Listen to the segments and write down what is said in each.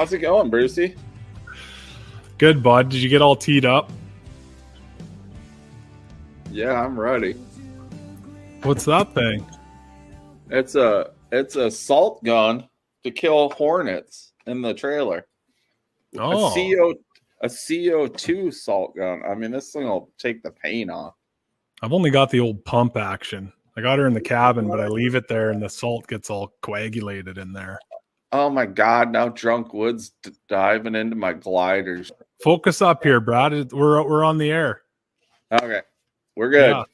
How's it going, Brucey? Good, bud. Did you get all teed up? Yeah, I'm ready. What's that thing? It's a salt gun to kill hornets in the trailer. Oh, A CO2 salt gun. I mean, this thing will take the paint off. I've only got the old pump action. I got her in the cabin, but I leave it there and the salt gets all coagulated in there. Oh my God! Now Drunk Wood's diving into my gliders. Focus up here, Brad. We're on the air. Okay, we're good. Yeah.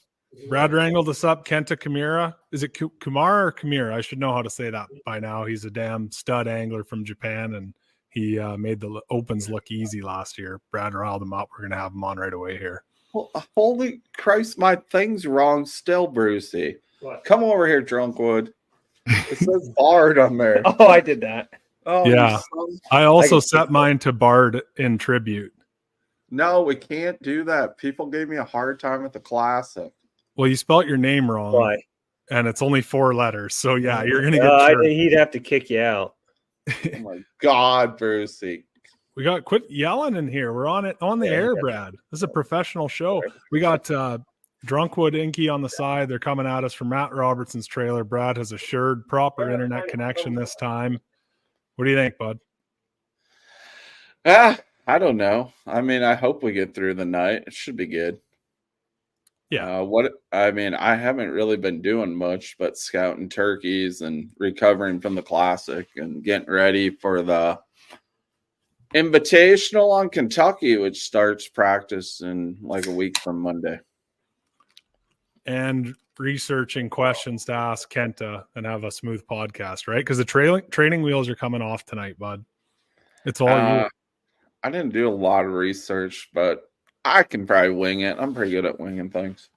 Brad wrangled us up. Kenta Kimura. Is it Kumar or Kimura? I should know how to say that by now. He's a damn stud angler from Japan, and he made the opens look easy last year. Brad riled him up. We're going to have him on right away here. Holy Christ, my thing's wrong still, Brucey. What? Come over here, Drunkwood. It says Bard on there. Oh, I did that. Oh, Yeah. I also set mine to Bard in tribute. No, we can't do that. People gave me a hard time at the Classic. Well, you spelt your name wrong. Why? And it's only 4 letters. So, yeah, you're going to get he'd have to kick you out. Oh, my God, Brucey. We got quit yelling in here. We're on the air, Brad. This is a professional show. We got Drunkwood Inky on the side. They're coming at us from Matt Robertson's trailer. Brad has assured proper internet connection this time. What do you think, bud? I don't know. I mean, I hope we get through the night. It should be good. Yeah. I haven't really been doing much but scouting turkeys and recovering from the Classic and getting ready for the Invitational on Kentucky, which starts practice in like a week from Monday. And researching questions to ask Kenta and have a smooth podcast, right? Because the training wheels are coming off tonight, bud. It's all you. I didn't do a lot of research, but I can probably wing it. I'm pretty good at winging things.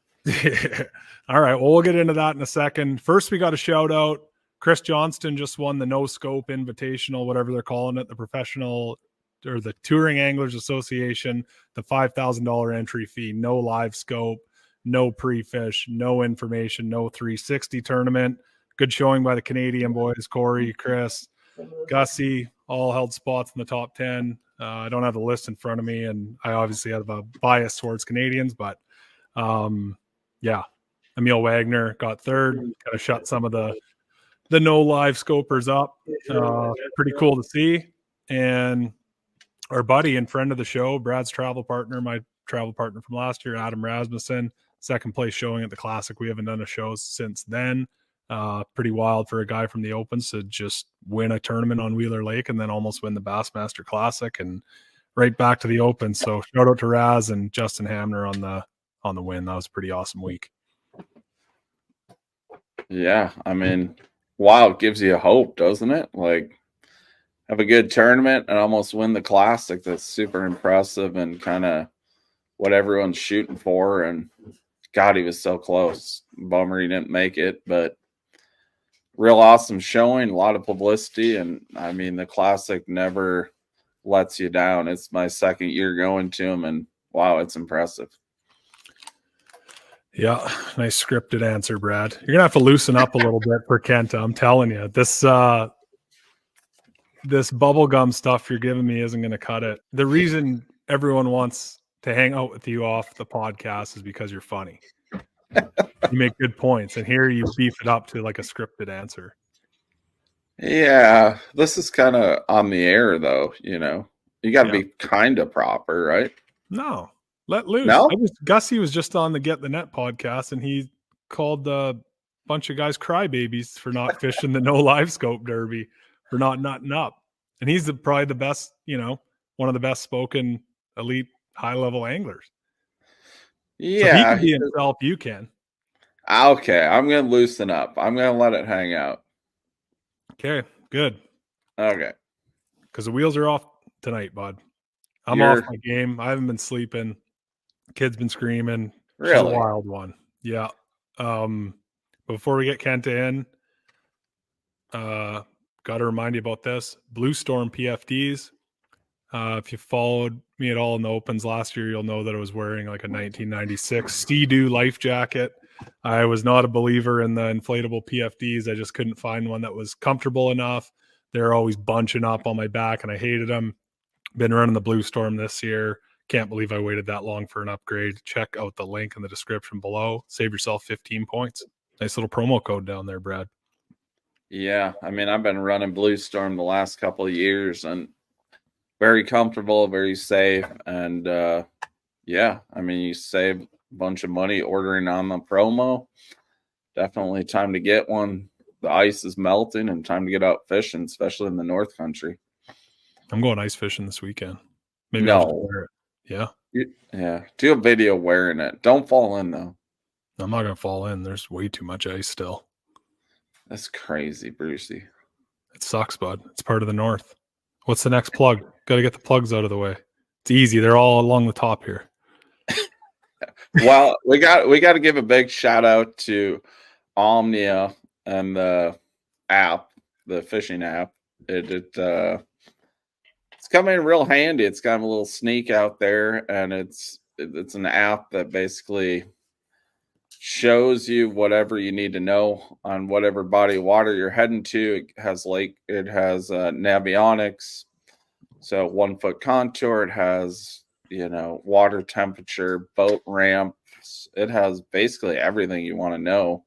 All right. Well, we'll get into that in a second. First, we got a shout out. Chris Johnston just won the No Scope Invitational, whatever they're calling it, the professional or the Touring Anglers Association, the $5,000 entry fee, no live scope, no pre-fish, no information, no 360 tournament. Good showing by the Canadian boys, Corey, Chris, Gussie, all held spots in the top 10. I don't have the list in front of me, and I obviously have a bias towards Canadians, but yeah, Emil Wagner got third, kind of shut some of the no live scopers up. Pretty cool to see. And our buddy and friend of the show, Brad's travel partner, my travel partner from last year, Adam Rasmussen, second place showing at the Classic. We haven't done a show since then. Pretty wild for a guy from the Opens to just win a tournament on Wheeler Lake and then almost win the Bassmaster Classic and right back to the Open. So shout out to Raz and Justin Hamner on the win. That was a pretty awesome week. Yeah, I mean, wow, it gives you hope, doesn't it? Like, have a good tournament and almost win the Classic. That's super impressive and kind of what everyone's shooting for. And God, he was so close. Bummer he didn't make it, but real awesome showing, a lot of publicity. And I mean, the Classic never lets you down. It's my second year going to him, and wow, it's impressive. Yeah, nice scripted answer, Brad. You're gonna have to loosen up a little bit for Kenta. I'm telling you, this bubblegum stuff you're giving me isn't gonna cut it. The reason everyone wants to hang out with you off the podcast is because you're funny. You make good points, and here you beef it up to like a scripted answer. Yeah, this is kind of on the air, though. You know, you got to be kind of proper, right? No, let loose. No? Gussie was just on the Get the Net podcast, and he called a bunch of guys crybabies for not fishing the no live scope derby, for not nutting up. And he's probably the best, one of the best spoken elite high level anglers. Yeah, so he can be himself. You can. Okay, I'm gonna loosen up. I'm gonna let it hang out. Okay, good. Okay, because the wheels are off tonight, bud. I'm off my game. I haven't been sleeping. Kid's been screaming. Really? She's a wild one. Yeah. Before we get Kenta in, got to remind you about this. Blue Storm PFDs. If you followed me at all in the Opens last year, you'll know that I was wearing like a 1996 Sea-Doo life jacket. I was not a believer in the inflatable PFDs. I just couldn't find one that was comfortable enough, They're always bunching up on my back, and I hated them. Been running the Blue Storm this year. Can't believe I waited that long for an upgrade. Check out the link in the description below. Save yourself 15 points. Nice little promo code down there, Brad. Yeah, I mean, I've been running Blue Storm the last couple of years, and very comfortable, very safe, and yeah, I mean, you save a bunch of money ordering on the promo. Definitely time to get one. The ice is melting, and time to get out fishing, especially in the North Country. I'm going ice fishing this weekend. Maybe I'll just No, wear it. Yeah, yeah, do a video wearing it. Don't fall in though. I'm not gonna fall in. There's way too much ice still. That's crazy, Brucey. It sucks, bud. It's part of the North. What's the next plug? Got to get the plugs out of the way. It's easy. They're all along the top here. Well, we got to give a big shout out to Omnia and the app, the fishing app. It's coming in real handy. It's got a little sneak out there, and it's an app that basically shows you whatever you need to know on whatever body of water you're heading to. It has navionics, so 1 foot contour. It has, water temperature, boat ramps. It has basically everything you want to know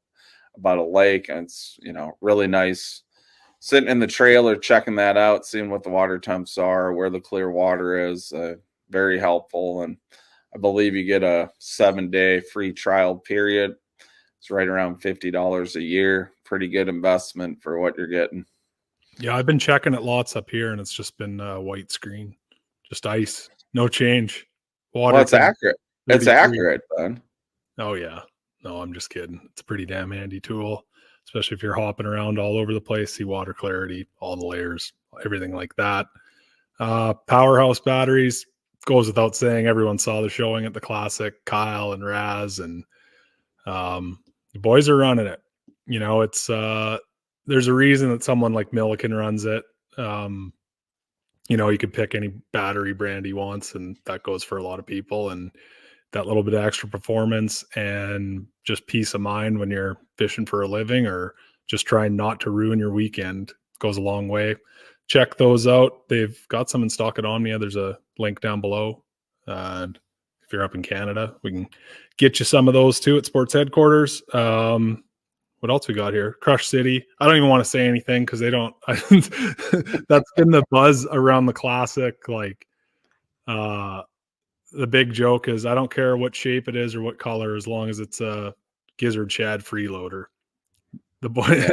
about a lake, and it's really nice sitting in the trailer checking that out, seeing what the water temps are, where the clear water is. Very helpful. And I believe you get a 7-day free trial period. It's right around $50 a year. Pretty good investment for what you're getting. Yeah, I've been checking it lots up here, and it's just been white screen, just ice, no change. Water. Well, it's accurate. 33. It's accurate, Ben. Oh yeah, no, I'm just kidding. It's a pretty damn handy tool, especially if you're hopping around all over the place. See water clarity, all the layers, everything like that. Powerhouse batteries, goes without saying. Everyone saw the showing at the Classic. Kyle and Raz and the boys are running it. It's there's a reason that someone like Milliken runs it. You could pick any battery brand he wants, and that goes for a lot of people. And that little bit of extra performance and just peace of mind when you're fishing for a living or just trying not to ruin your weekend goes a long way. Check those out. They've got some in stock at Omnia. There's a link down below. And if you're up in Canada, we can get you some of those too at sports headquarters. What else we got here? Crush City. I don't even want to say anything because they don't. That's been the buzz around the Classic. Like, the big joke is I don't care what shape it is or what color, as long as it's a Gizzard Shad freeloader. The boy,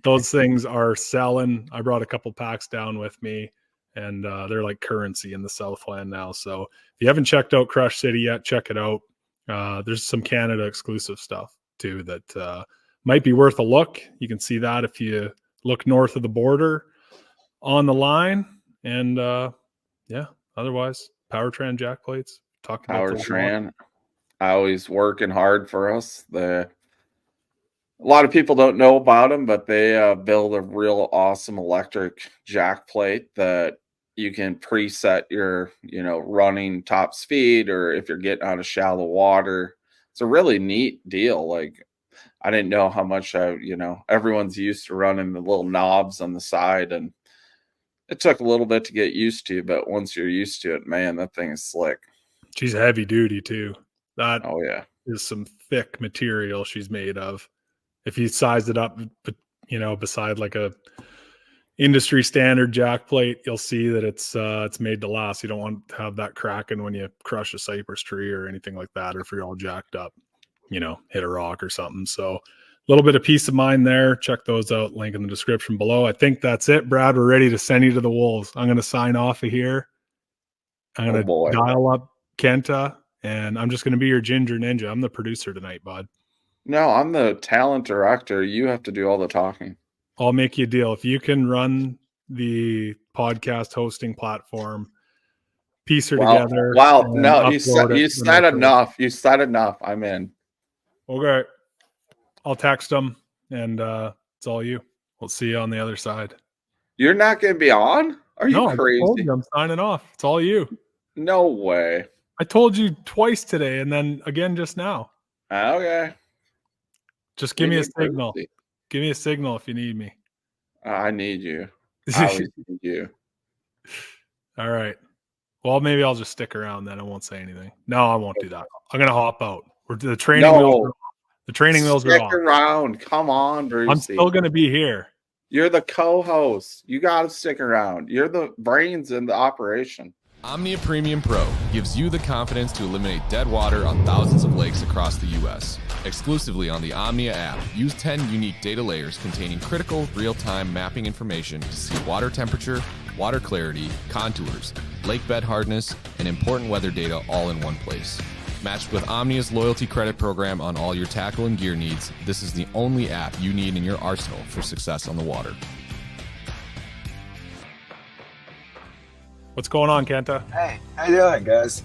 those things are selling. I brought a couple packs down with me, and they're like currency in the Southland now. So if you haven't checked out Crush City yet, check it out. There's some Canada exclusive stuff too that might be worth a look. You can see that if you look north of the border on the line. And otherwise, Powertran jack plates. Talked about Powertran, always working hard for us. A lot of people don't know about them, but they build a real awesome electric jack plate that you can preset your, running top speed, or if you're getting out of shallow water. It's a really neat deal. Like, I didn't know how much everyone's used to running the little knobs on the side, and it took a little bit to get used to, but once you're used to it, man, that thing is slick. She's heavy duty too. That Oh yeah, is some thick material she's made of. If you size it up, beside like a industry standard jack plate, you'll see that it's made to last. You don't want to have that cracking when you crush a cypress tree or anything like that, or if you're all jacked up, hit a rock or something. So a little bit of peace of mind there. Check those out. Link in the description below. I think that's it, Brad. We're ready to send you to the wolves. I'm going to sign off of here. I'm going to dial up Kenta, and I'm just going to be your ginger ninja. I'm the producer tonight, bud. No, I'm the talent director. You have to do all the talking. I'll make you a deal. If you can run the podcast hosting platform, piece her together. Wow. No, you said enough. You said enough. I'm in. Okay. I'll text them, and it's all you. We'll see you on the other side. You're not going to be on? Are you crazy? I told you I'm signing off. It's all you. No way. I told you twice today, and then again just now. Okay. Just give me a signal. Give me a signal if you need me. I need you. I always need you. All right. Well, maybe I'll just stick around then. I won't say anything. No, I won't do that. I'm gonna hop out. The training wheels. The training wheels are Stick off. around. Come on, Brucey. I'm still gonna be here. You're the co-host. You got to stick around. You're the brains in the operation. Omnia Premium Pro gives you the confidence to eliminate dead water on thousands of lakes across the U.S. Exclusively on the Omnia app, use 10 unique data layers containing critical real-time mapping information to see water temperature, water clarity, contours, lake bed hardness, and important weather data all in one place. Matched with Omnia's loyalty credit program on all your tackle and gear needs, this is the only app you need in your arsenal for success on the water. What's going on, Kenta? Hey, how you doing, guys?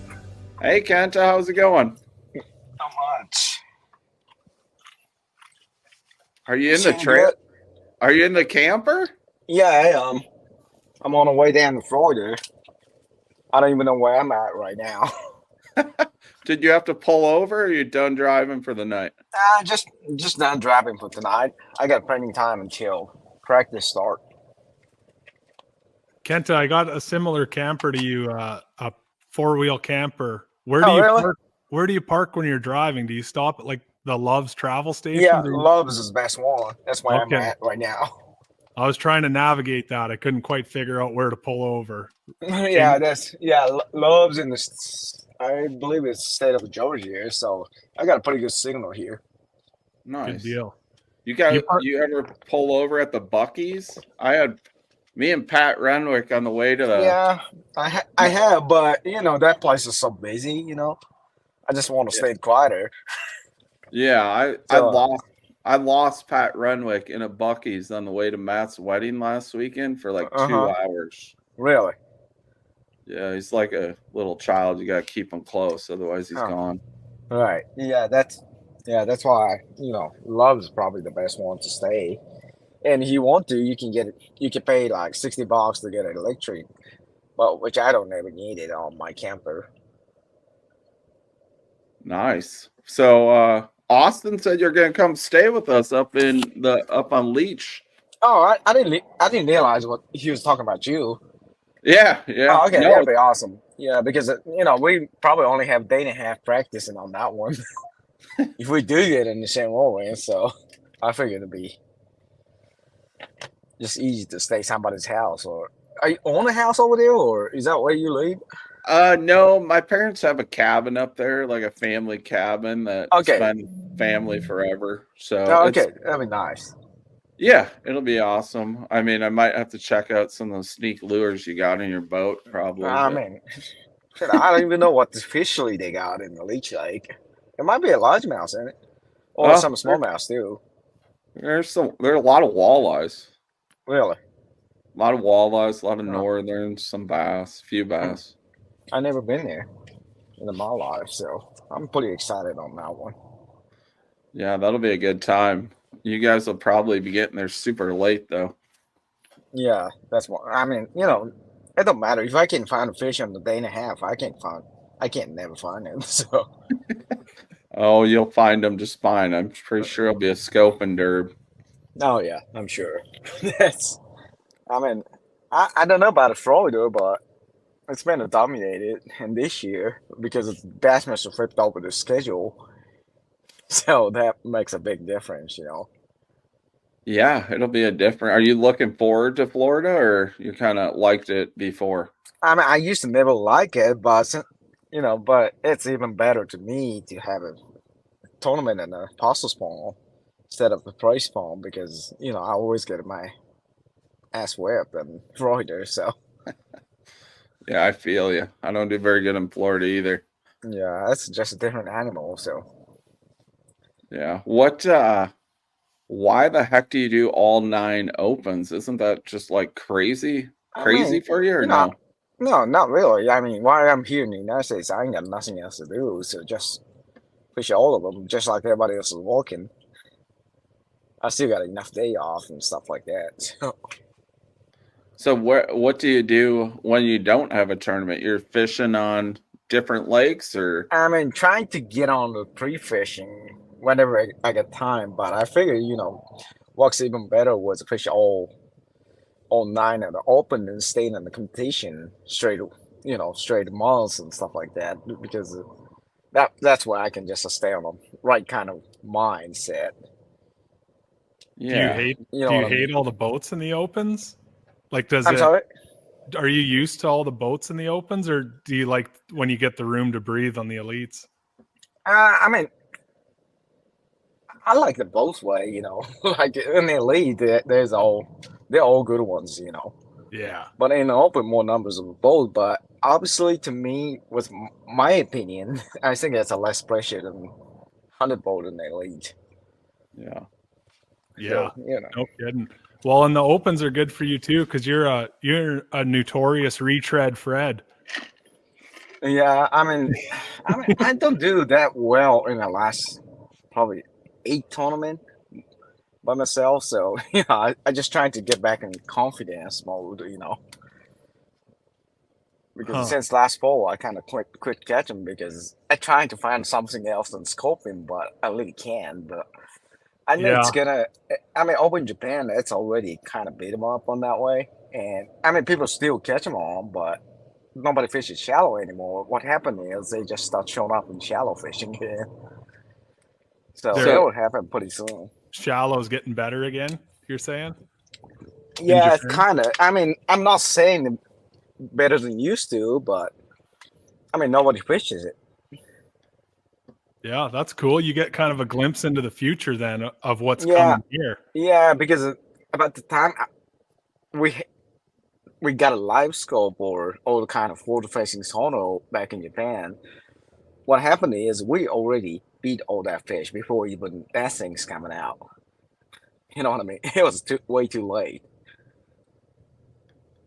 Hey, Kenta, how's it going? Not much. Are you in the Seeing trail? good? Are you in the camper? Yeah, I am. I'm on the way down to Florida. I don't even know where I'm at right now. Did you have to pull over or are you done driving for the night? Just done driving for tonight. I got plenty of time until practice start. Kenta, I got a similar camper to you, a 4-wheel camper. Where do Oh, you really? park? Where do you park when you're driving? Do you stop at like the Love's travel station? Yeah, Love's is the best one. That's where Okay. I'm at right now. I was trying to navigate that. I couldn't quite figure out where to pull over. Love's in I believe it's the state of Georgia, so I got a pretty good signal here. Nice. Good deal. You ever pull over at the Buc-ee's? Me and Pat Renwick on the way to the. Yeah, I have, but that place is so busy. I just want to stay quieter. Yeah, I lost Pat Renwick in a Buc-ee's on the way to Matt's wedding last weekend for like 2 hours. Really? Yeah, he's like a little child. You got to keep him close, otherwise he's gone. Right. Yeah, that's why Love's probably the best one to stay. And if you want to, you can pay like $60 to get an electric, but which I don't ever need it on my camper. Nice. So Austin said you're gonna come stay with us up on Leech. Oh, I didn't realize what he was talking about you. Yeah. Oh, okay, No, that'd be awesome. Yeah, because we probably only have a day and a half practicing on that one. If we do get in the same whirlwind, so I figured it'd be just easy to stay somebody's house. Or are you own a house over there, or is that where you live? No, my parents have a cabin up there, like a family cabin that's been family forever. So okay, that'd be nice. Yeah, it'll be awesome. I mean, I might have to check out some of those sneak lures you got in your boat, probably. I mean, I don't even know what officially they got in the Leech Lake. There might be a largemouth in it, or some smallmouth too. There's a lot of walleyes. Really? A lot of walleyes, a lot of northerns, some bass, few bass. I've never been there in my life, so I'm pretty excited on that one. Yeah, that'll be a good time. You guys will probably be getting there super late, though. Yeah, that's what I mean. It don't matter if I can find a fish in a day and a half. I can't never find it. So. Oh, you'll find them just fine. I'm pretty sure it'll be a scope and derb. Oh yeah, I'm sure. I mean, I don't know about Florida, but it's been dominated in this year because of Bassmaster flipped over the schedule. So that makes a big difference, Yeah, it'll be a different. Are you looking forward to Florida, or you kind of liked it before? I mean, I used to never like it, but but it's even better to me to have a tournament in a postal spawn instead of the price spawn because I always get my ass whipped in Florida. So Yeah, I feel you. I don't do very good in Florida either. yeah, that's just a different animal. So. Yeah. Why the heck do you do all 9 opens? Isn't that just like crazy for you or no? No, not really. I mean, while I'm here in the United States, I ain't got nothing else to do. So just fish all of them, just like everybody else is working. I still got enough day off and stuff like that. So what do you do when you don't have a tournament? You're fishing on different lakes, or? I mean, trying to get on the pre-fishing whenever I get time, but I figure, what's even better was to fish all all 9 at the open and staying in the competition straight, straight months and stuff like that, because that's where I can just stay on the right kind of mindset. Yeah. Do You you know what I hate mean? all the boats in the opens? Like, I'm sorry. are you used to all the boats in the opens, or do you like when you get the room to breathe on the elites? I mean, I like it both way. Like in the elite, they're all good ones. Yeah. But in the open, more numbers of both. But obviously, to me, with my opinion, I think that's a less pressure than 100 bolt in the elite. Yeah. Yeah. So, No kidding. Well, and the opens are good for you too, because you're a notorious retread Fred. yeah. I mean, I don't do that well in the last probably 8 tournament by myself. So, I just trying to get back in confidence mode. Because since last fall, I kind of quit catching because I trying to find something else than scoping, but I really can't. But I know it's gonna. I mean, over in Japan, it's already kind of beat them up on that way, and I mean, people still catch them on, but nobody fishes shallow anymore. What happened is they just start showing up in shallow fishing again. So it will happen pretty soon. Shallow's getting better again, you're saying? Yeah, it's kind of. I mean, I'm not saying better than used to, but I mean, nobody fishes it. Yeah, that's cool. You get kind of a glimpse into the future then of what's coming here. Yeah, because about the time we got a live scope or all the kind of forward-facing sonar back in Japan, what happened is we already beat all that fish before even that thing's coming out. You know what I mean? It was way too late.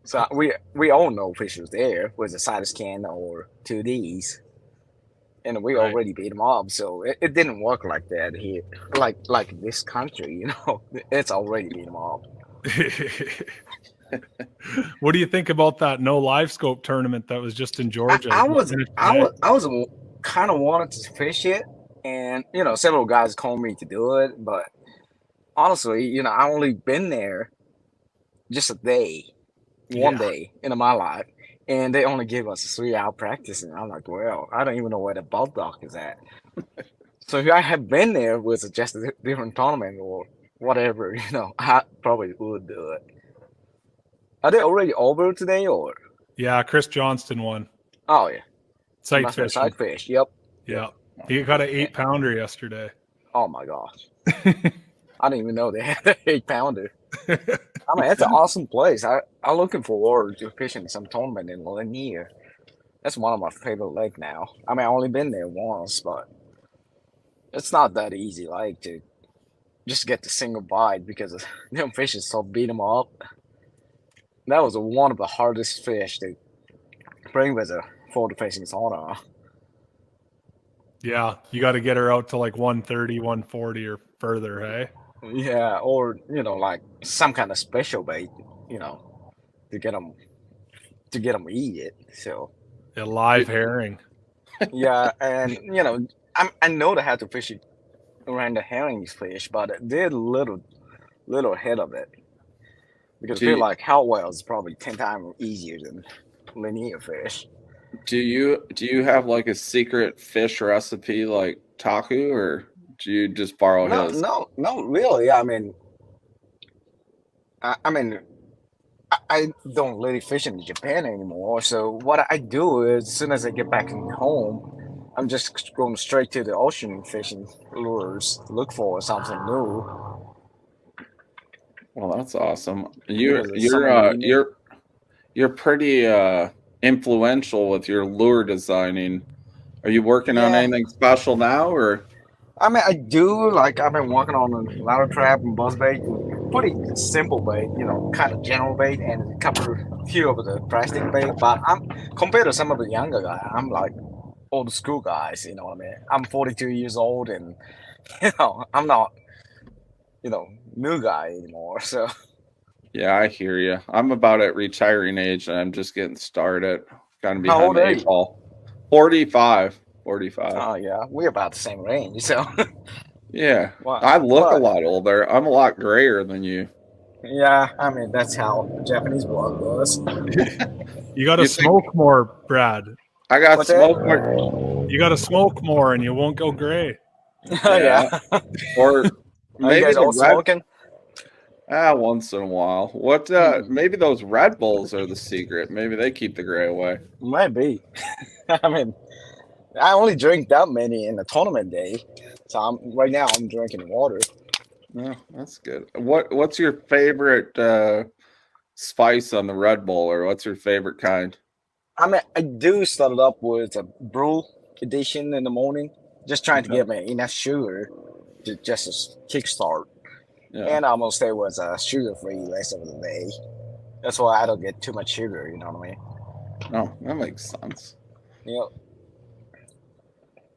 So we all know fish was there with a side scan or 2Ds. And we already beat them up, so it didn't work like that here, like this country. It's already beat them up. What do you think about that no live scope tournament that was just in Georgia? I was kind of wanted to fish it, and several guys called me to do it, but honestly, I only been there just a day, one day in my life. And they only gave us a 3-hour practice, and I'm like, well, I don't even know where the boat dock is at. So if I had been there with just a different tournament or whatever, I probably would do it. Are they already over today, or? Yeah, Chris Johnston won. Oh yeah, Sight fish. Sight fish. Yep. Yeah, he got an 8-pounder yesterday. Oh my gosh, I didn't even know they had an 8-pounder. I mean, it's an awesome place. I'm looking forward to fishing some tournament in Lanier. That's one of my favorite lakes now. I mean, I've only been there once, but it's not that easy, like, to just get the single bite because them fishes so beat them up. That was one of the hardest fish to bring with a forward-facing sonar. Yeah, you got to get her out to like 130, 140 or further, hey? Yeah, or like some kind of special bait, to get them eat it. So a live herring. Yeah, and I know they have to fish it around the herring fish, but they're little ahead of it because I feel like Howell is probably 10 times easier than linear fish. Do you have like a secret fish recipe like Taku, or do you just borrow his? No, really. I mean, I don't really fish in Japan anymore. So what I do is, as soon as I get back home, I'm just going straight to the ocean fishing lures to look for something new. Well, that's awesome. You're pretty influential with your lure designing. Are you working on anything special now, or? I mean, I do. Like, I've been working on a ladder trap and buzz bait. Pretty simple bait, kind of general bait, and a few of the plastic bait. But compared to some of the younger guys, I'm like old school guys. You know what I mean? I'm 42 years old, and I'm not, new guy anymore. So. Yeah, I hear you. I'm about at retiring age, and I'm just getting started. Kind of How behind old the are eight you? ball. 45. Oh yeah, we're about the same range. So. Yeah, Wow. I look a lot older. I'm a lot grayer than you. Yeah, I mean that's how Japanese blood goes. You got to You think- smoke more, Brad. I got What's that? smoke more. You got to smoke more, and you won't go gray. Yeah. Or Are you maybe guys the all red. smoking? Once in a while. What? Maybe those Red Bulls are the secret. Maybe they keep the gray away. Might be. I mean, I only drink that many in a tournament day, so right now I'm drinking water. Yeah, that's good. What's your favorite spice on the Red Bull, or what's your favorite kind? I mean, I do start it up with a brew edition in the morning, just trying to Okay. get me enough sugar to just kickstart. Yeah. And I'm gonna stay with sugar-free rest of the day. That's why I don't get too much sugar. You know what I mean? Oh, that makes sense. Yep.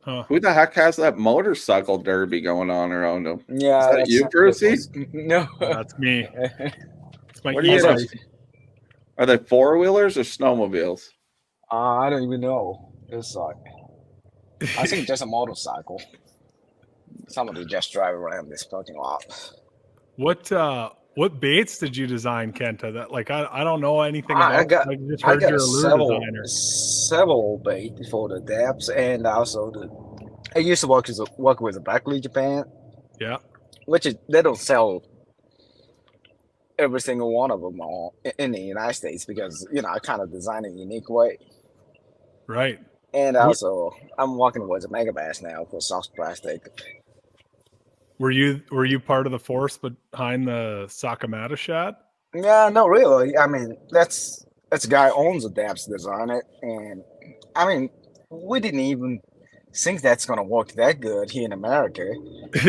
Huh. Who the heck has that motorcycle derby going on around them? Yeah. Is that you, Brucey? No. That's me. It's my What do you e-bike. know? Are they four-wheelers or snowmobiles? I don't even know. It's like I think just a motorcycle. Somebody just drive around this parking lot. What baits did you design, Kenta? That like I don't know anything I about. got- I just I heard got you're a lure designer. several bait for the depths, and also I used to work with a Berkeley Japan, Yeah, which is they don't sell every single one of them in the United States because I kind of design a unique way. right. And What- also, I'm working with a Mega Bass now for soft plastic. Were you part of the force behind the Sakamata shad? Yeah, no, really. I mean, that's a guy who owns the depths design it, and I mean, we didn't even think that's gonna work that good here in America.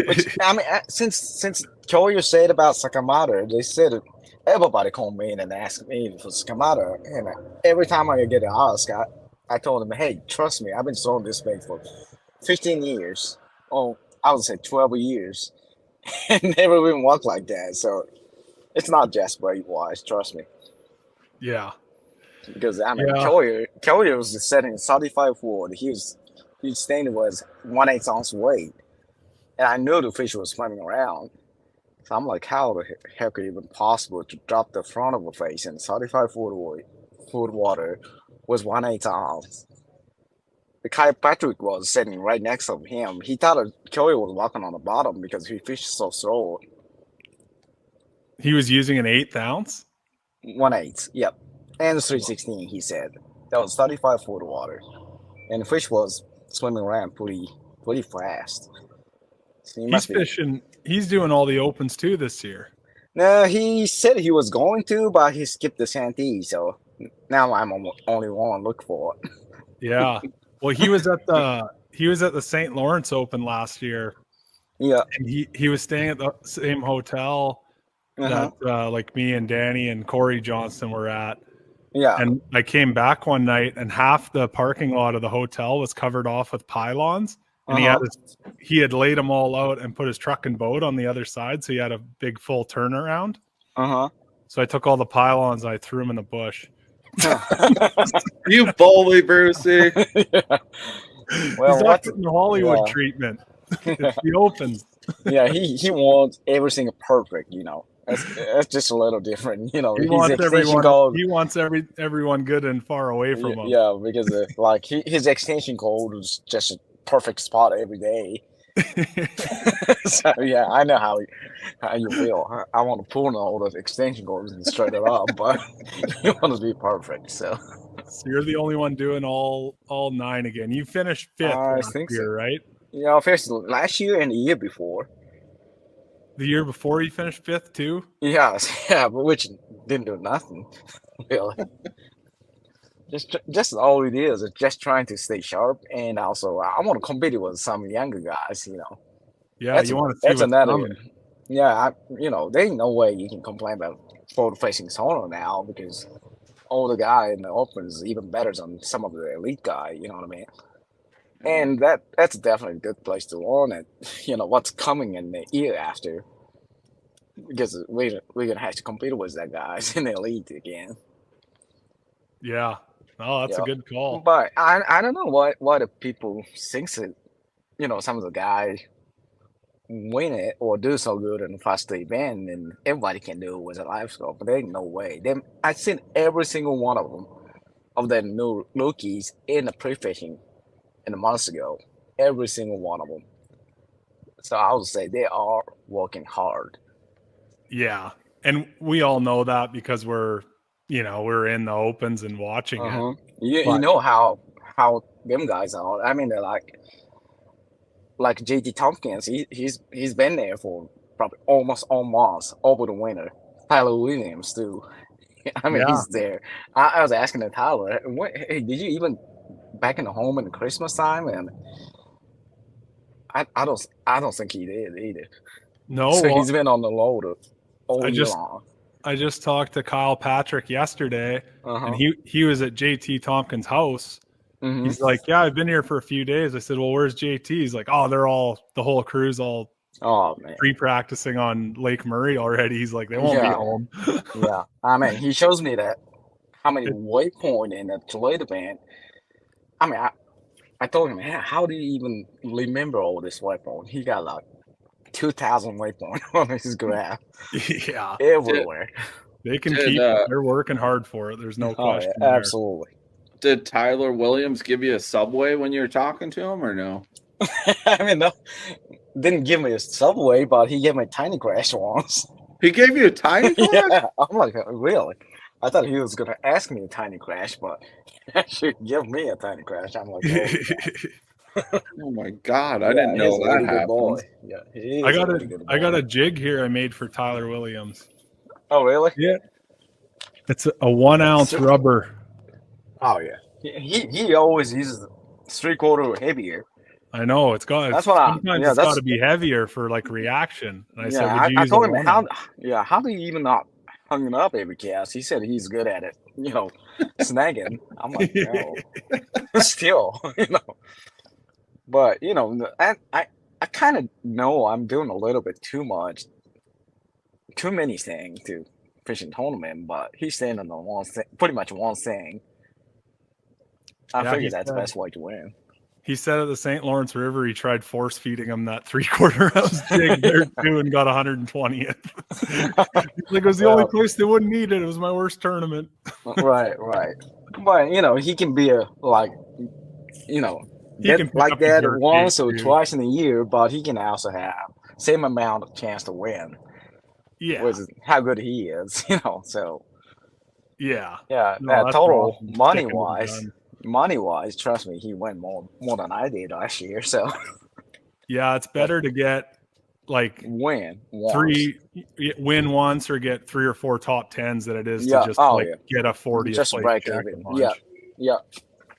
Which I mean, since Kyoyo said about Sakamata, they said it, everybody called me in and asked me for Sakamata, and every time I get asked, I told them, hey, trust me, I've been selling this bait for 15 years. Oh, I would say 12 years, and never even worked like that. So it's not just bait wise, trust me. Yeah, Because I mean, Yeah. Kyoyo was just setting 35 wood. His standard was 1/8 ounce weight, and I knew the fish was swimming around. So I'm like, how the heck could it even possible to drop the front of a fish in 35 foot water was 1/8 ounce? The Kai Patrick was sitting right next to him. He thought Kyoyo was walking on the bottom because he fished so slow. he was using an 1/8 ounce. 1/8, yep. And 316, he said. That was 35 foot water. And the fish was swimming around pretty fast. So he He's must be. fishing. He's doing all the opens too this year. No, he said he was going to, but he skipped the Santee. So now I'm only one look for it. Yeah. Well, he was at the St. Lawrence Open last year, Yeah. and he was staying at the same hotel Uh-huh. that like me and Danny and Corey Johnson were at. Yeah. And I came back one night, and half the parking lot of the hotel was covered off with pylons, and Uh-huh. he had laid them all out and put his truck and boat on the other side, so he had a big full turnaround. Uh-huh. So I took all the pylons and I threw them in the bush. You bully, Brucey. Yeah. Well, He's not getting the Hollywood yeah. treatment. It's the opens. Yeah, he wants everything perfect, That's just a little different, He his wants extension everyone. code. He wants everyone good and far away from him. Yeah, because his extension code was just a perfect spot every day. So yeah, I know how you feel. I want to pull all those extension cords and straight it up, but you want to be perfect. So So you're the only one doing all 9 again. You finished 5th I last think so. year, right? first last year and the year before. The year before you finished 5th too. Yeah, but which didn't do nothing really. Just all it is just trying to stay sharp, and also I want to compete with some younger guys. Yeah, you want to see that's what's another. coming. Yeah, there ain't no way you can complain about forward facing sonar now because all the guy in the open is even better than some of the elite guy. You know what I mean? And that's definitely a good place to learn it. What's coming in the year after, because we're gonna have to compete with that guys in the elite again. Yeah. Oh, that's a Yeah. good call. But I don't know why the people thinks it. Some of the guy win it or do so good in the first event, and everybody can do it with a live scope. But there ain't no way. I've seen every single one of them, of the new rookies in the pre-fishing in a month ago. Every single one of them. So I would say they are working hard. Yeah. And we all know that because we're in the opens and watching it. You know how them guys are. I mean, they're like JT Tompkins. He's been there for probably almost over the winter. Tyler Williams too. I mean, he's there. I was asking the Tyler, hey, did you even back in the home in the Christmas time? And I don't think he did either. No, so he's been on the load all year long. I just talked to Kyle Patrick yesterday, and he was at JT Tompkins' house. He's like, yeah, I've been here for a few days. I said, well, where's JT? He's like, oh, the whole crew's all pre-practicing on Lake Murray already. He's like, they won't be home. Yeah, I mean, he shows me that how many waypoint in the Toledo band. I mean, I told him, man, how do you even remember all this waypoint? He got like 2,000 waypoint on his graph. Yeah, everywhere. They can keep. They're working hard for it. There's no question. Yeah, absolutely. Did Tyler Williams give you a Subway when you were talking to him, or no? I mean, no, didn't give me a Subway, but he gave me a Tiny Crash once. He gave you a Tiny Crash? Yeah, I'm like, really? I thought he was gonna ask me a Tiny Crash, but he actually give me a Tiny Crash. I'm like, oh my God, I didn't know that happened. Yeah, I got a jig here I made for Tyler Williams. Oh, really? Yeah. It's a 1 ounce rubber. Oh yeah, he always uses 3/4 heavier. I know it's got. It's got to be heavier for like reaction. And I said, I told him how do you even not hung it up every cast? He said he's good at it. Snagging. I'm like, no, still, But I kind of know I'm doing a little bit too many things to fishing tournament. But he's saying on the one thing, pretty much one thing. I figure that's the best way to win. He said at the St. Lawrence River, he tried force feeding him that 3/4 ounce jig there too and got 120th. He's like, it was the only place they wouldn't need it. It was my worst tournament. Right. But he can be he can like that once or twice in a year, but he can also have same amount of chance to win. Yeah, with how good he is, So yeah, total money wise, trust me, he won more than I did last year. So yeah, it's better to get like win once or get 3 or 4 top 10s than it is to just get a 40th just break even. Yeah,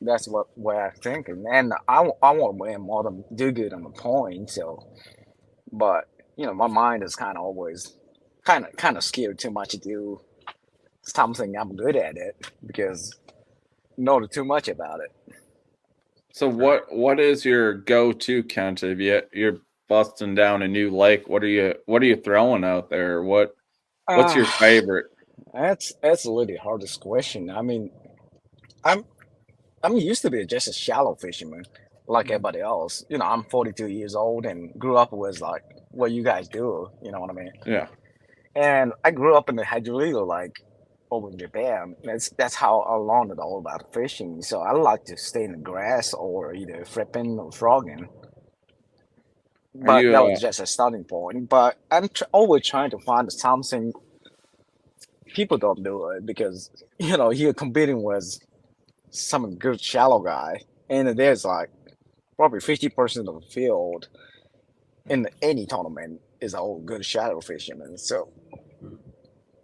that's what I'm thinking. And I want to win more than do good on the point. So, but my mind is kind of always kind of scared too much to do something I'm good at it because know too much about it. So what is your go-to, Kent? If you're busting down a new lake, what are you throwing out there? What's your favorite? That's a really hardest question. I mean, I'm used to be just a shallow fisherman like everybody else. I'm 42 years old and grew up with like what you guys do. You know what I mean? Yeah. And I grew up in the hydrolito like over in Japan. That's how I learned all about fishing. So I like to stay in the grass or either flipping or frogging. But that was just a starting point. But I'm always trying to find something people don't do it because you're competing with some good shallow guy, and there's like probably 50% of the field in any tournament is all good shallow fishermen. So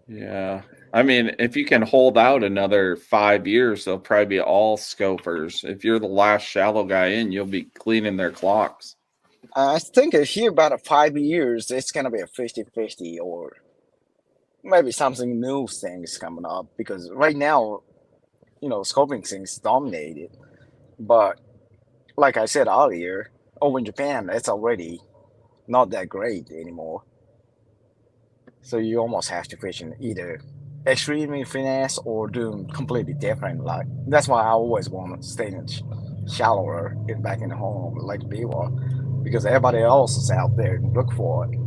yeah. I mean, if you can hold out another 5 years, they'll probably be all scopers. If you're the last shallow guy in, you'll be cleaning their clocks. I think here about 5 years, it's going to be a 50-50 or maybe something new things coming up because right now, scoping things dominated. But like I said earlier, over in Japan, it's already not that great anymore. So you almost have to fish in either extremely finesse or doing completely different. Like that's why I always want to stay in shallower back in the home, like Biwa. because everybody else is out there and look for it.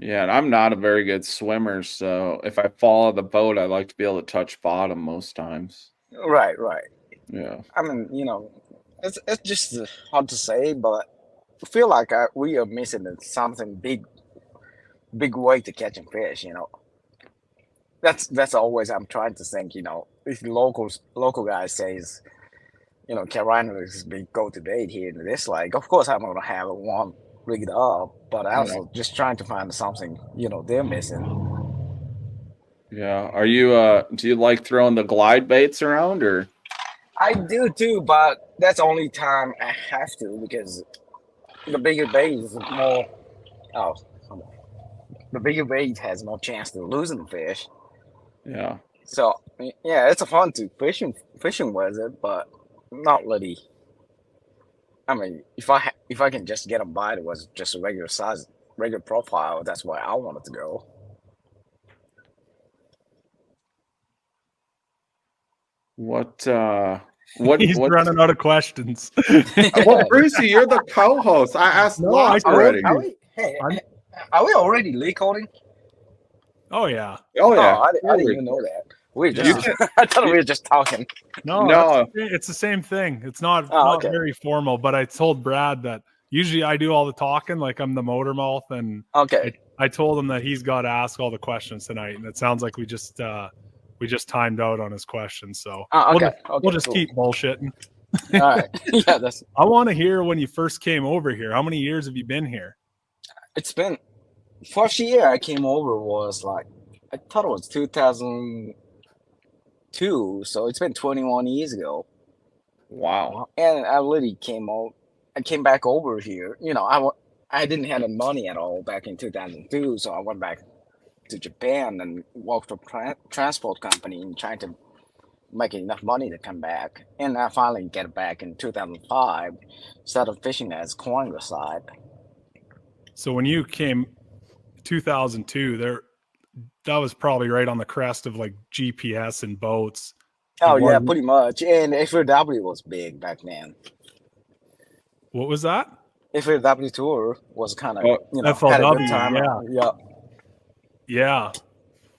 Yeah, and I'm not a very good swimmer, so if I fall out of the boat, I like to be able to touch bottom most times. Right. Yeah. I mean, it's just hard to say, but I feel like we are missing something big way to catching fish. That's always I'm trying to think. If local guy says, Carolina is big go to date here in this lake, of course I'm gonna have one rigged up, but I also just trying to find something they're missing. Yeah. Are you do you like throwing the glide baits around or? I do too, but that's the only time I have to because the bigger bait is more. Oh, hold on. The bigger bait has more chance to losing the fish. Yeah. So yeah, it's a fun to fishing with it, but not really. I mean, if I can just get them by it was just a regular size, regular profile, that's where I wanted to go. What He's running out of questions. Well, Brucey, you're the co-host. I asked No, lots I- already. Are we already recording? Oh yeah. Oh yeah. Oh, I didn't even know that. We Yeah. just I thought we were just talking. No, No. it's the same thing. It's not, Oh, not okay. very formal, but I told Brad that usually I do all the talking, like I'm the motor mouth, and Okay. I told him that he's got to ask all the questions tonight, and it sounds like we just timed out on his questions. So Oh, okay. we'll just cool. keep bullshitting. All right. Yeah, I want to hear when you first came over here. How many years have you been here? it's been first year I came over was like I thought it was 2002, so it's been 21 years ago. Wow. And I literally came back over here. I didn't have the money at all back in 2002, so I went back to Japan and worked for transport company and trying to make enough money to come back. And I finally get back in 2005, started fishing as Coinger side. So when you came 2002, that was probably right on the crest of like GPS and boats. Oh It yeah, wasn't- pretty much. And FAW was big back then. What was that? FAW tour was kind of Oh, had a good FLW, time. yeah. Yeah.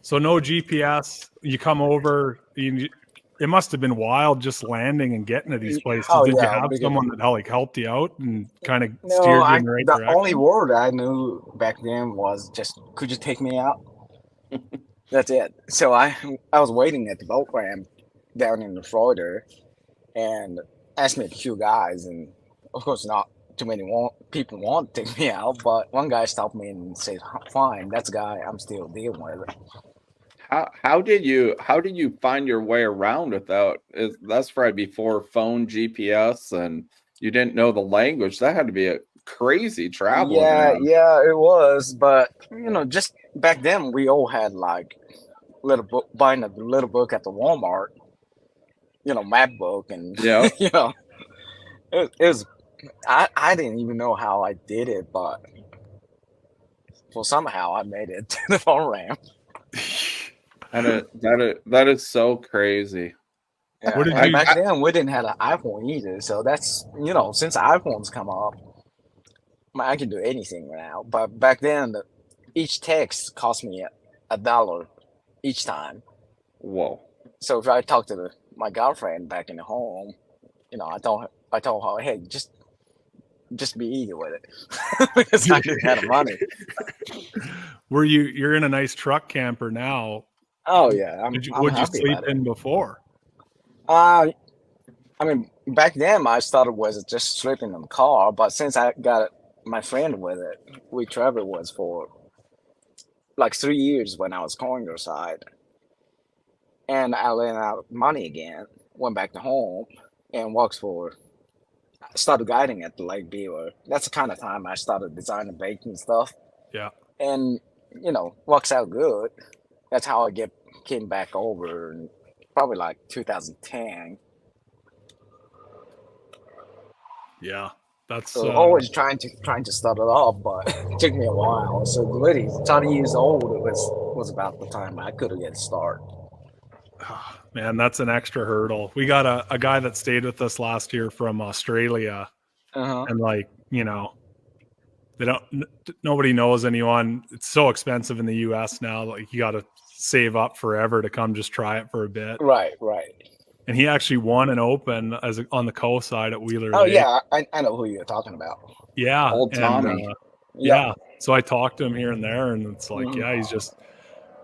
So no GPS. You come over. It must have been wild just landing and getting to these places. Oh, Did yeah, you have because- someone that helped you out and kind of No, steered you in the right the direction? only word I knew back then was just, "Could you take me out?" That's it. So I was waiting at the boat ramp down in Florida, and asked me a few guys, and of course not too many people want to take me out, but one guy stopped me and said, "Fine, that's a guy I'm still dealing with." How did you find your way around without? That's probably before phone GPS, and you didn't know the language. That had to be a crazy traveling around. Yeah, it was, but just back then we all had like buying a little book at the Walmart, map book, and Yeah. it was. I didn't even know how I did it, but somehow I made it to the phone ramp. That is so crazy. Yeah, What did and you- back then we didn't have an iPhone either, so that's since iPhones come up, I can do anything now. But back then, each text cost me $1 each time. Whoa. So if I talk to my girlfriend back in the home, I told her, hey, just be easy with it because I didn't have the money. You're in a nice truck camper now. Oh yeah, I'm Would you happy sleep about it. in before? I mean, back then I started was just sleeping in the car, but since I got my friend with it, we traveled was for like 3 years when I was Coinger side, and I ran out of money again. Went back to home and started guiding at the Lake Beaver. That's the kind of time I started designing baking stuff. Yeah. And works out good. That's how I came back over in probably like 2010. Yeah. That's So always trying to start it off, but it took me a while. So literally 30 years old, it was about the time I could have get started. man, that's an extra hurdle. We got a guy that stayed with us last year from Australia, Uh-huh. and like, they don't. Nobody knows anyone. It's so expensive in the U.S. now. Like you got to save up forever to come just try it for a bit. Right, right. And he actually won an Open on the coast side at Wheeler Oh Lake. yeah, I know who you're talking about. Yeah, Old Tommy. yeah. So I talked to him here and there, and it's like, Mhm. yeah, he's just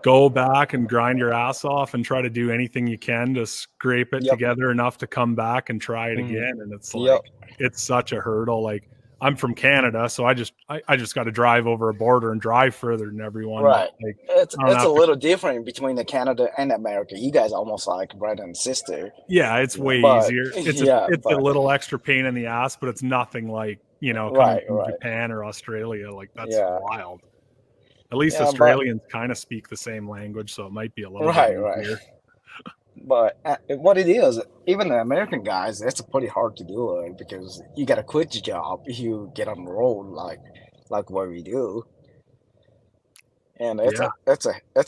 go back and grind your ass off and try to do anything you can to scrape it Yep. together enough to come back and try it Mhm. again. And it's like, Yep. it's such a hurdle. Like I'm from Canada, so I just got to drive over a border and drive further than everyone. Right. Like It's I don't a have to- little different between the Canada and America. You guys are almost like brother and sister. yeah, it's way But- easier. It's yeah, a but- little extra pain in the ass, but it's nothing like, coming Right, from right. Japan or Australia. Like that's Yeah. wild. At least Yeah, but- Australians kind of speak the same language, so it might be a little Right, bit right. easier. But what it is, even the American guys, it's pretty hard to do it because you got to quit your job if you get on the road like what we do. And it's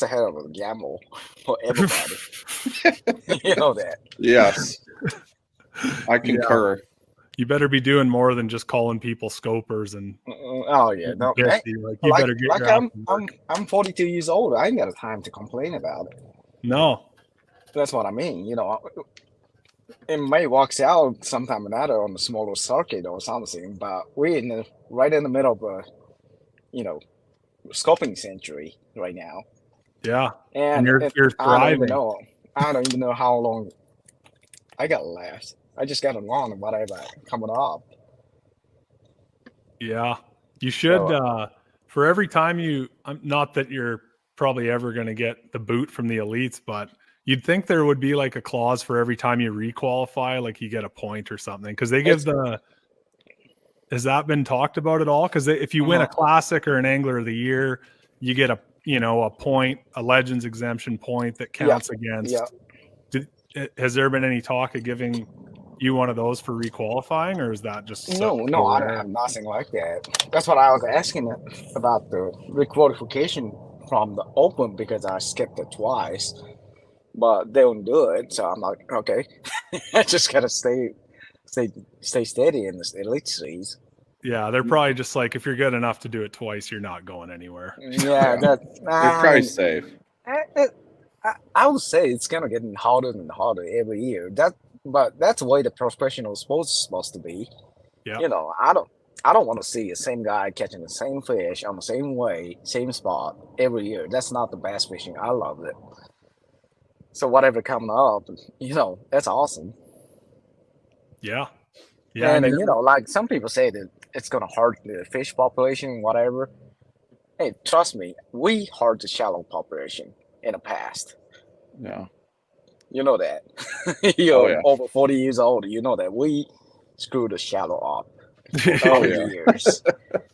a hell of a gamble for everybody. You know that. Yes. I concur. You better be doing more than just calling people scopers and Oh yeah, no, pissy. Like you better get your ass to work. I'm 42 years old. I ain't got time to complain about it. No. That's what I mean. It may walks out sometime or another on the smaller circuit or something, but we're right in the middle of a, scoping century right now, Yeah. and you're I don't thriving. even know. I don't even know how long I got left. I just got along whatever coming up. Yeah. You should So, for every time not that you're probably ever going to get the boot from the elites, but you'd think there would be like a clause for every time you requalify, like you get a point or something, because they give has that been talked about at all? Because if you win a classic or an angler of the year, you get a point, a legends exemption point that counts against. Yeah. Has there been any talk of giving you one of those for requalifying, or is that just No, I don't have nothing like that. That's what I was asking about the requalification from the Open because I skipped it twice, but they don't do it. So I'm like, okay, I just gotta stay steady in this elite series. Yeah, they're probably just like, if you're good enough to do it twice, you're not going anywhere. Yeah, that You're probably safe. I would say it's gonna get harder and harder every year. But that's the way the professional sports is supposed to be. Yeah. I don't want to see the same guy catching the same fish on the same way, same spot every year. That's not the bass fishing. I love it. So whatever coming up, that's awesome. Yeah. Yeah. And I mean, like some people say that it's gonna hurt the fish population, whatever. Hey, trust me, we hurt the shallow population in the past. Yeah. You know that. You're yeah. over 40 years old. You know that we screwed the shallow up Oh, for yeah. years.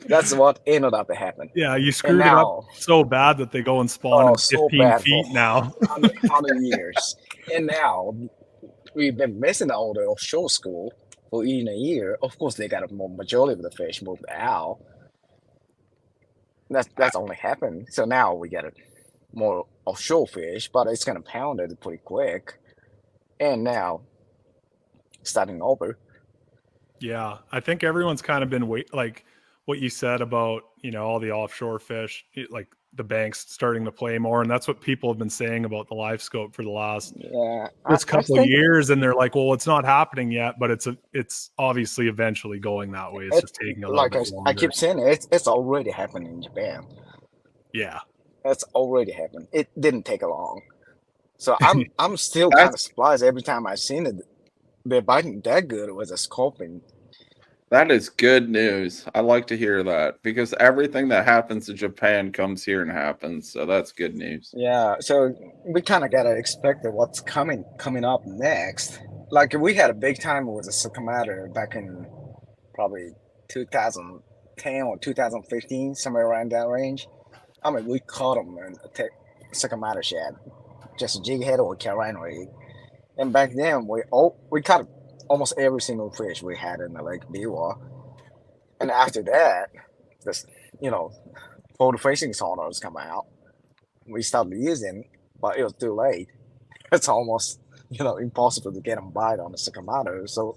That's what ended up happening. yeah, you screwed it now- up so bad that they go and spawn in so 15 bad feet for now. 100 years. And now we've been missing all the offshore school for even a year. Of course, they got a majority of the fish moved out. That's only happened. So now we get more offshore fish, but it's gonna pound it pretty quick. And now starting over. Yeah, I think everyone's kind of been like what you said about, all the offshore fish, like the banks starting to play more. And that's what people have been saying about the live scope for the last couple of years. And they're like, well, it's not happening yet, but it's obviously eventually going that way. It's just taking a little bit longer. I keep saying it's already happening in Japan. Yeah. That's already happened. It didn't take long. So I'm still kind of surprised every time I've seen it. They're biting that good with a sculpin. That is good news. I like to hear that because everything that happens in Japan comes here and happens. So that's good news. Yeah, so we kind of gotta expect what's coming up next. Like we had a big time with the Sakamoto back in probably 2010 or 2015, somewhere around that range. I mean, we caught them in a Sakamoto shad, just a jig head or a Carolina rig. And back then, we caught almost every single fish we had in the Lake Biwa. And after that, this, photo facing sonars come out. We started using, but it was too late. It's almost, impossible to get them bite on the Sakamoto. So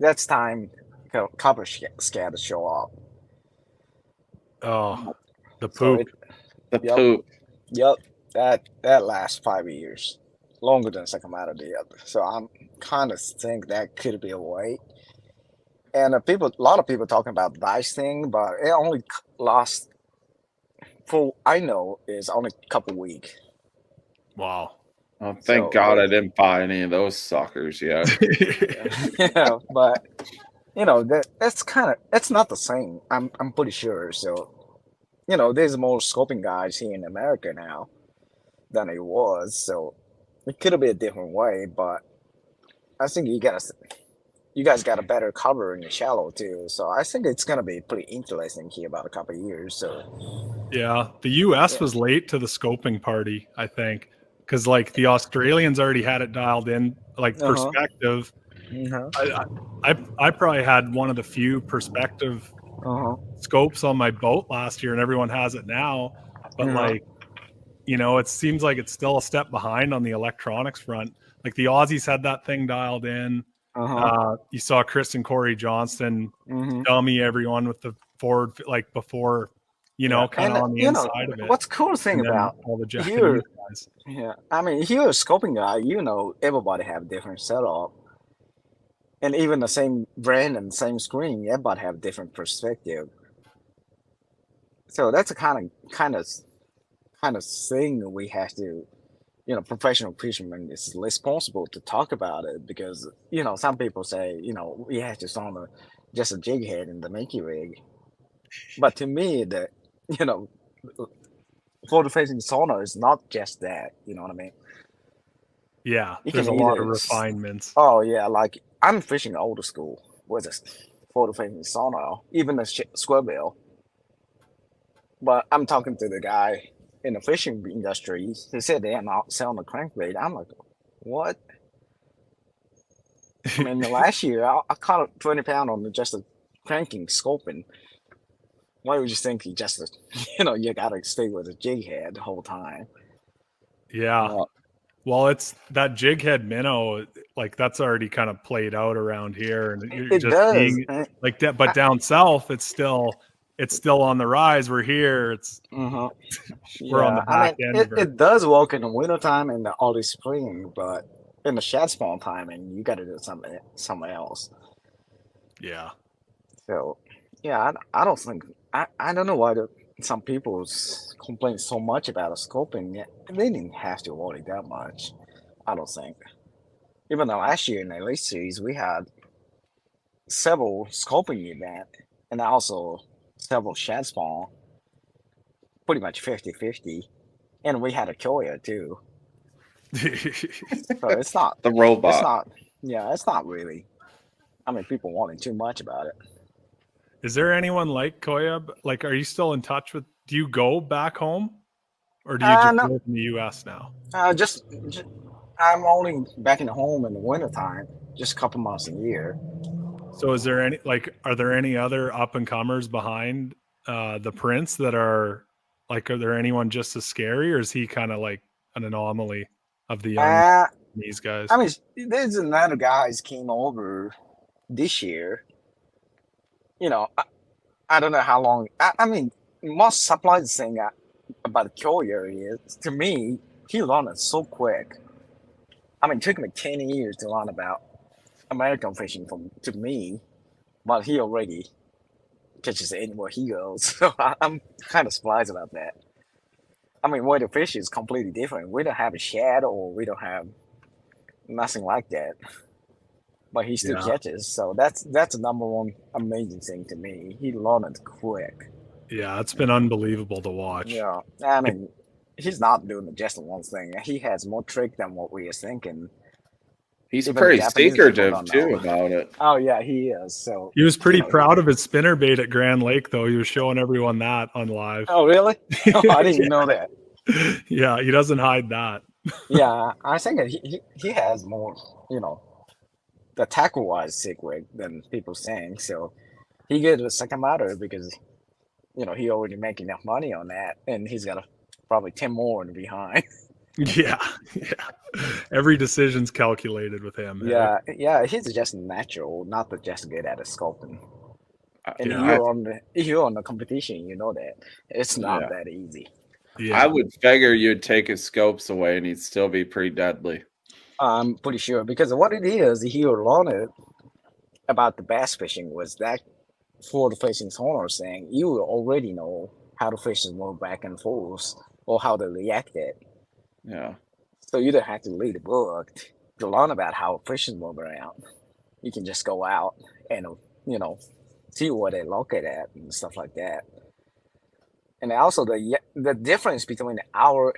that's time copper scatter show up. Oh, the So poop. The Yep. poop. Yep, that lasts 5 years, longer than Sakamoto did. So I'm kind of think that could be a way. And a lot of people talking about dice thing, but it only lasts for I know is only a couple weeks. Wow. Oh, thank So, God I didn't buy any of those suckers yet. yeah, but it's not the same. I'm pretty sure. So there's more scoping guys here in America now than it was. So it could be a different way, but I think you guys got a better cover in the shallow too. So I think it's gonna be pretty interesting here about a couple of years. So Yeah, the US Yeah. was late to the scoping party, I think, because like the Australians already had it dialed in, like Uh-huh. perspective. uh-huh. I probably had one of the few perspective Uh-huh. scopes on my boat last year, and everyone has it now. But Uh-huh. like, it seems like it's still a step behind on the electronics front. Like the Aussies had that thing dialed in. Uh-huh. You saw Chris and Corey Johnston Mhm. dummy everyone with the forward, like before, kind And of on the inside of it. what's cool thing And then about all the Japanese here, guys. I mean, if you're a scoping guy, everybody have different setup, and even the same brand and same screen, everybody have different perspective. So that's a kind of thing we have to, professional fishermen is responsible to talk about it because some people say we have to on just a jig head in the Mickey rig, but to me you know forward facing sonar is not just that. You know what I mean? Yeah, You there's a can lot either of refinements. Oh yeah, like I'm fishing older school with a forward facing sonar, even a square bill. But I'm talking to the guy in the fishing industry. He said they are not selling the crankbait. I'm like, what? I mean, the last year I caught a 20 pound on just a cranking scoping. Why would you think you just, you gotta stay with a jig head the whole time? Yeah. Well, it's that jig head minnow, like that's already kind of played out around here, and you're It just does. seeing like that. But down south, it's still on the rise. We're here. Uh-huh. We're on the back end of it does work in the wintertime and the early spring, but in the shad spawn timing, you got to do something else. Yeah. So, yeah, I don't think I don't know why some people complain so much about a scoping. They didn't have to worry that much. I don't think. Even though last year in the Elite Series we had several scoping events and also several shad spawn, pretty much 50-50. And we had a Koya too. So it's not The robot. It's not. Yeah, it's not really. I mean, people wanting too much about it. Is there anyone like Koya? Like, are you still in touch with? Do you go back home, or do you just No. live in the U.S. now? Just I'm only back in the home in the wintertime, just a couple months a year. So, is there are there any other up and comers behind the Prince that are are there anyone just as scary, or is he kind of like an anomaly of the young these guys? I mean, there's another guys came over this year. I don't know how long. I mean, most surprising thing about Koya is, to me, he learned it so quick. I mean, it took me 10 years to learn about American fishing to me, but he already catches anywhere he goes. So I'm kind of surprised about that. I mean, where the fish is completely different. We don't have a shad or we don't have nothing like that. But he still catches. So that's the number one amazing thing to me. He learned it quick. Yeah, it's been unbelievable to watch. Yeah. I mean, he's not doing just one thing. He has more trick than what we are thinking. He's Even pretty Japanese people secretive don't too know. about it. Oh yeah, he is. So He was pretty proud of his spinnerbait at Grand Lake, though. He was showing everyone that on live. Oh really? Oh, I didn't know that. Yeah, he doesn't hide that. Yeah, I think that he has more, the tackle wise secret than people saying. So he gets the second matter because he already make enough money on that, and he's got probably 10 more in behind. Yeah. Every decision's calculated with him. Yeah, yeah, he's just natural, not just good at sculpting. And Yeah. if you're on the competition, you know that it's not Yeah. that easy. Yeah. I would figure you'd take his scopes away and he'd still be pretty deadly. I'm pretty sure because what it is, he learned about the bass fishing was that for the fishing owner saying you will already know how the fish move back and forth or how they react it. Yeah. So you don't have to read a book to learn about how fish move around. You can just go out and see what they look at and stuff like that. And also the difference between our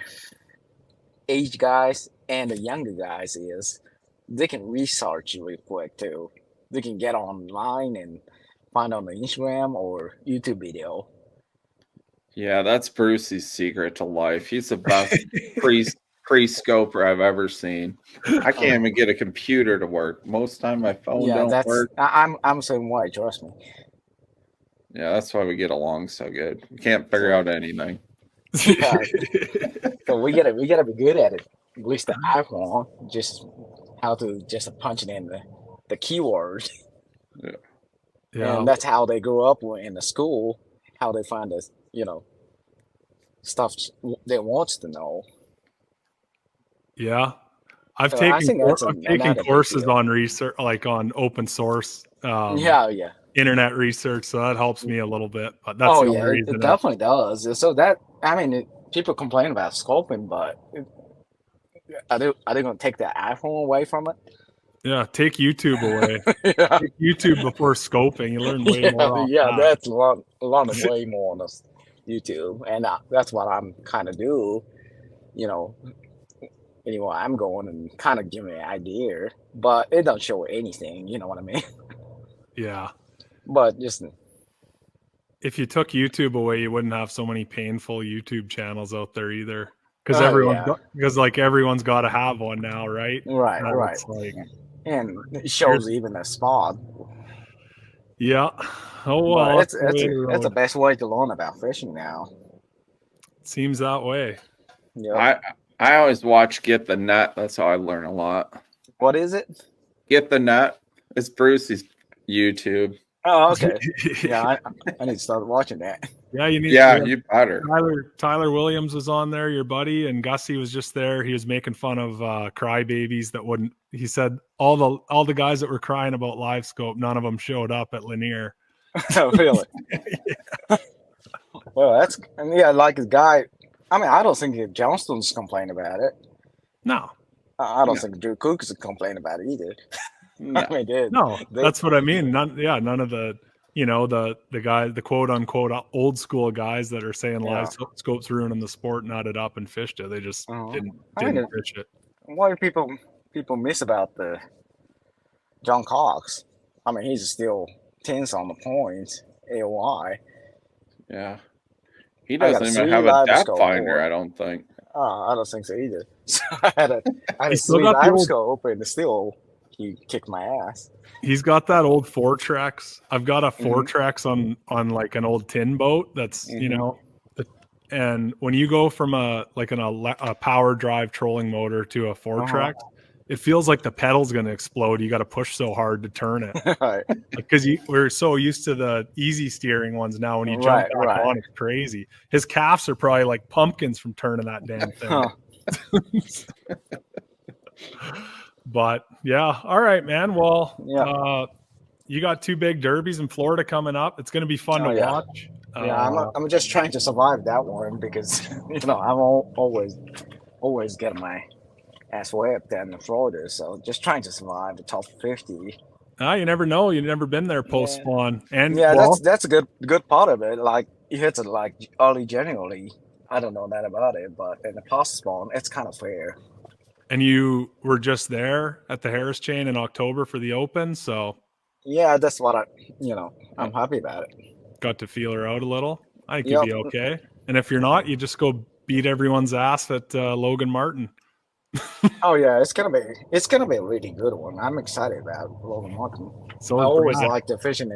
age guys and the younger guys is they can research real quick too. They can get online and find on the Instagram or YouTube video. Yeah, that's Brucey's secret to life. He's the best pre-scoper I've ever seen. I can't even get a computer to work. Most time my phone don't work. I'm the same way, trust me. Yeah, that's why we get along so good. We can't figure out anything. Yeah. So we gotta be good at it. At least the iPhone, just how to just punch it in the keyword. Yeah. And that's how they grow up in the school, how they find the stuff they want to know. Yeah. I've So I think that's taken not a big courses deal. on research, like on open source Yeah. internet research, so that helps me a little bit. But that's Oh the yeah, only it reason. definitely does. So people complain about scoping, but are they going to take the iPhone away from it? Yeah, take YouTube away. Yeah, Take YouTube before scoping. You learn way more. Off that. that's learning way more on this YouTube, and that's what I'm kind of do. Anyway, I'm going and kind of give me an idea, but it don't show anything. You know what I mean? Yeah. But just If you took YouTube away, you wouldn't have so many painful YouTube channels out there either. Because everyone's got to have one now, right? right. It's like, And it shows even a spot. yeah. Oh But well, it's the best way to learn about fishing now. seems that way. Yeah. I always watch Get the Net. That's how I learn a lot. What is it? Get the Net. It's Brucey's YouTube. Oh, okay. Yeah, I need to start watching that. Yeah, you need. Yeah, you better. Tyler Williams was on there, your buddy, and Gussie was just there. He was making fun of crybabies that wouldn't. He said all the guys that were crying about live scope, none of them showed up at Lanier. Really? Well, like a guy. I mean, I don't think Johnston's complain about it. No, I don't think Drew Cook is complaining about it either. No. I mean, that's what I mean. None of the the guy, the quote unquote old school guys that are saying live scopes ruining the sport, nutted up and fished it. They just didn't fish it. What do people miss about the John Cox? I mean, he's still 10s on the points, AOI. Yeah. He doesn't even have a depth finder, I don't think. I don't think so either. So I had a still sweet got the live old- scope and still he kicked my ass. He's got that old 4-Trex. I've got a 4-Trex on like an old tin boat. That's and when you go from a power drive trolling motor to a 4-Trex, it feels like the pedal's going to explode. You got to push so hard to turn it. Right. Because we're so used to the easy steering ones now. When you jump back on, it's crazy. His calves are probably like pumpkins from turning that damn thing. But yeah, all right, man. Well, you got 2 big derbies in Florida coming up. It's going to be fun to watch. I'm just trying to survive that one because I'm always getting my ass whipped down in Florida. So just trying to survive the top 50. You never know. You've never been there post spawn, and that's a good part of it. Like it hits it like early January. I don't know that about it, but in the post spawn, it's kind of fair. And you were just there at the Harris Chain in October for the Open, so yeah, that's what I'm happy about it. Got to feel her out a little. I think you'll be okay. And if you're not, you just go beat everyone's ass at Logan Martin. Oh yeah, it's gonna be a really good one. I'm excited about Logan Martin. So I always like to fish in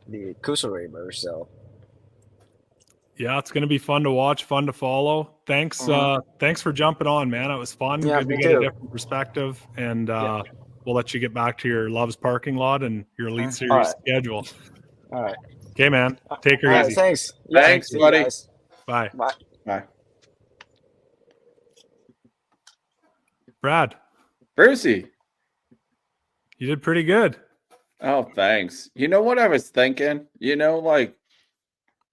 the Coosa River, so yeah, it's gonna be fun to watch, fun to follow. thanks. Mhm. Thanks for jumping on, man. It was fun. Yeah, Good to me get a too. different perspective. And Yeah. we'll let you get back to your Love's parking lot and your Elite All Series right. schedule. All right. Okay, man. Take her All right. easy. Thanks. Yeah, Thanks, you buddy. guys. Bye. Bye. Bye. Brad, Brucey. you did pretty good. Oh, thanks. You know what I was thinking? Like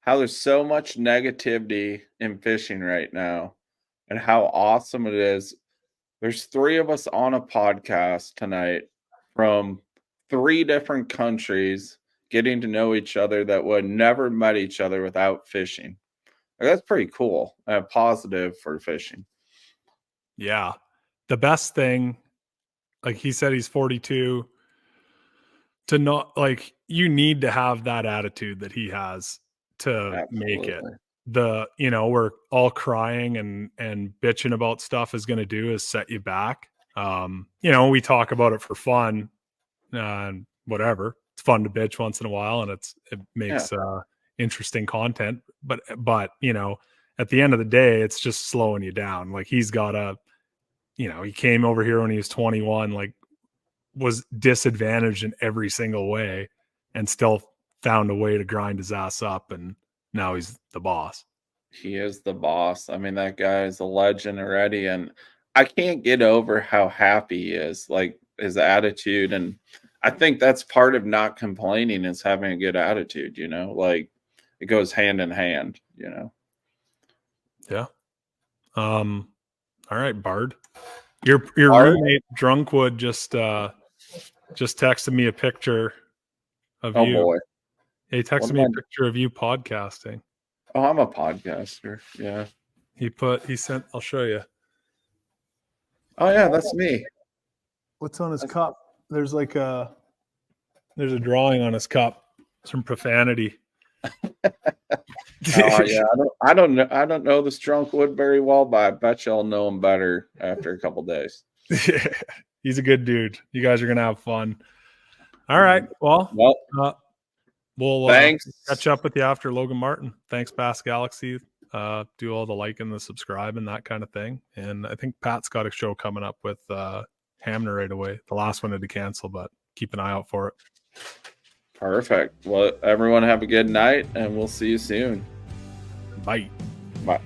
how there's so much negativity in fishing right now and how awesome it is. There's 3 of us on a podcast tonight from 3 different countries getting to know each other that would never met each other without fishing. Like, that's pretty cool and positive for fishing. Yeah. The best thing, like he said, he's 42. To not like, you need to have that attitude that he has to make it. Absolutely. We're all crying and bitching about stuff is going to do is set you back. We talk about it for fun and whatever. It's fun to bitch once in a while, and it makes interesting content. But at the end of the day, it's just slowing you down. Like he's got he came over here when he was 21, like was disadvantaged in every single way, and still found a way to grind his ass up, and now he's the boss. He is the boss. I mean, that guy is a legend already, and I can't get over how happy he is, like his attitude. And I think that's part of not complaining is having a good attitude, like it goes hand in hand, Yeah. All right, Bard. Your Bard? roommate Drunkwood just texted me a picture of Oh you. boy. He texted me a picture of you podcasting. Oh, I'm a podcaster. Yeah. He sent, I'll show you. Oh yeah, that's me. What's on his cup? There's a drawing on his cup. Some profanity. Oh yeah, I don't know. I don't know this Drunkwood very well, but I bet you'll know him better after a couple days. He's a good dude. You guys are gonna have fun. All right. Well, we'll thanks. Catch up with you after Logan Martin. Thanks, Bass Galaxy. Do all the like and the subscribe and that kind of thing. And I think Pat's got a show coming up with Hamner right away. The last one had to cancel, but keep an eye out for it. Perfect. Well, everyone have a good night, and we'll see you soon. Bye. Bye.